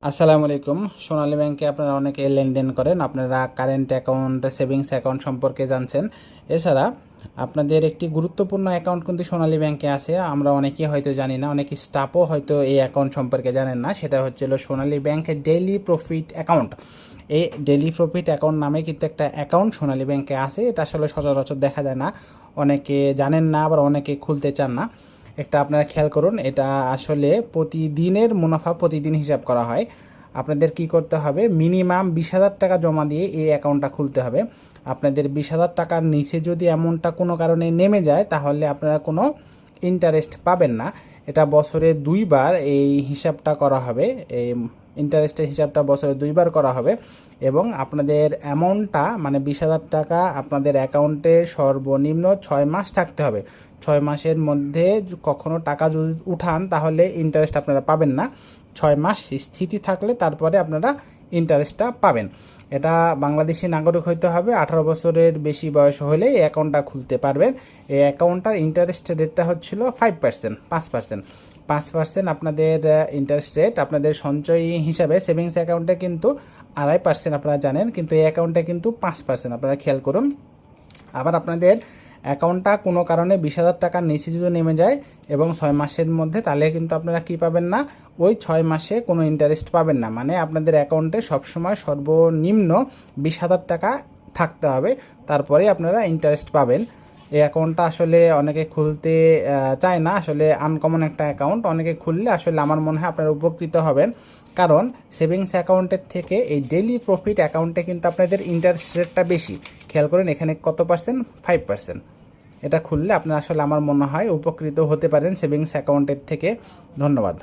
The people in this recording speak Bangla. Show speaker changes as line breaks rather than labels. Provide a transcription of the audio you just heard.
আসসালামু আলাইকুম। সোনালী ব্যাংকে আপনারা অনেকে লেনদেন করেন, আপনারা কারেন্ট অ্যাকাউন্ট, সেভিংস অ্যাকাউন্ট সম্পর্কে জানছেন। এছাড়া আপনাদের একটি গুরুত্বপূর্ণ অ্যাকাউন্ট কিন্তু সোনালী ব্যাংকে আছে, আমরা অনেকেই হয়তো জানি না, অনেক স্টাফও হয়তো এই অ্যাকাউন্ট সম্পর্কে জানেন না। সেটা হচ্ছিল সোনালী ব্যাংকের ডেইলি প্রফিট অ্যাকাউন্ট। এই ডেইলি প্রফিট অ্যাকাউন্ট নামে কিন্তু একটা অ্যাকাউন্ট সোনালী ব্যাংকে আছে। এটা আসলে সচরাচর দেখা যায় না, অনেকে জানেন না, আবার অনেকে খুলতে চান না। একটা আপনারা খেয়াল করুন, এটা আসলে প্রতিদিনের মুনাফা প্রতিদিন হিসাব করা হয়। আপনাদের কি করতে হবে, মিনিমাম 20,000 টাকা জমা দিয়ে এই অ্যাকাউন্টটা খুলতে হবে। আপনাদের 20,000 টাকার নিচে যদি অ্যামাউন্টটা কোনো কারণে নেমে যায়, তাহলে আপনারা কোনো ইন্টারেস্ট পাবেন না। এটা বছরে 2বার এই হিসাবটা করা হবে, এই ইন্টারেস্টের হিসাবটা বছরে 2বার করা হবে। এবং আপনাদের অ্যামাউন্টটা মানে 20,000 টাকা আপনাদের অ্যাকাউন্টে সর্বনিম্ন 6 মাস থাকতে হবে। 6 মাসের মধ্যে কখনো টাকা যদি উঠান, তাহলে ইন্টারেস্ট আপনারা পাবেন না। 6 মাস স্থিতি থাকলে তারপরে আপনারা ইন্টারেস্টটা পাবেন। এটা বাংলাদেশি নাগরিক হইতে হবে, 18 বছরের বেশি বয়স হলে এই অ্যাকাউন্টটা খুলতে পারবেন। এই অ্যাকাউন্টটার ইন্টারেস্ট রেটটা হচ্ছিল 5%, 5% আপনাদের ইন্টারেস্ট রেট। আপনাদের সঞ্চয়ী হিসাবে সেভিংস অ্যাকাউন্টে কিন্তু 2.5% আপনারা জানেন, কিন্তু এই অ্যাকাউন্টে কিন্তু 5%, আপনারা খেয়াল করুন। আবার আপনাদের অ্যাকাউন্টটা কোনো কারণে 20,000 টাকার নিচে যদি নেমে যায় এবং 6 মাসের মধ্যে, তাহলে কিন্তু আপনারা কি পাবেন না, ওই 6 মাসে কোনো ইন্টারেস্ট পাবেন না। মানে আপনাদের অ্যাকাউন্টে সবসময় সর্বনিম্ন 20,000 টাকা থাকতে হবে, তারপরে আপনারা ইন্টারেস্ট পাবেন। এই অ্যাকাউন্টটা আসলে অনেকে খুলতে চায় না, আসলে আনকমন একটা অ্যাকাউন্ট। অনেকে খুললে আসলে আমার মনে হয় আপনারা উপকৃত হবেন, কারণ সেভিংস অ্যাকাউন্টের থেকে এই ডেইলি প্রফিট অ্যাকাউন্টে কিন্তু আপনাদের ইন্টারেস্ট রেটটা বেশি। খেয়াল করেন এখানে কত পার্সেন্ট, 5%। এটা খুললে আপনারা আসলে আমার মনে হয় উপকৃত হতে পারেন সেভিংস অ্যাকাউন্টের থেকে। ধন্যবাদ।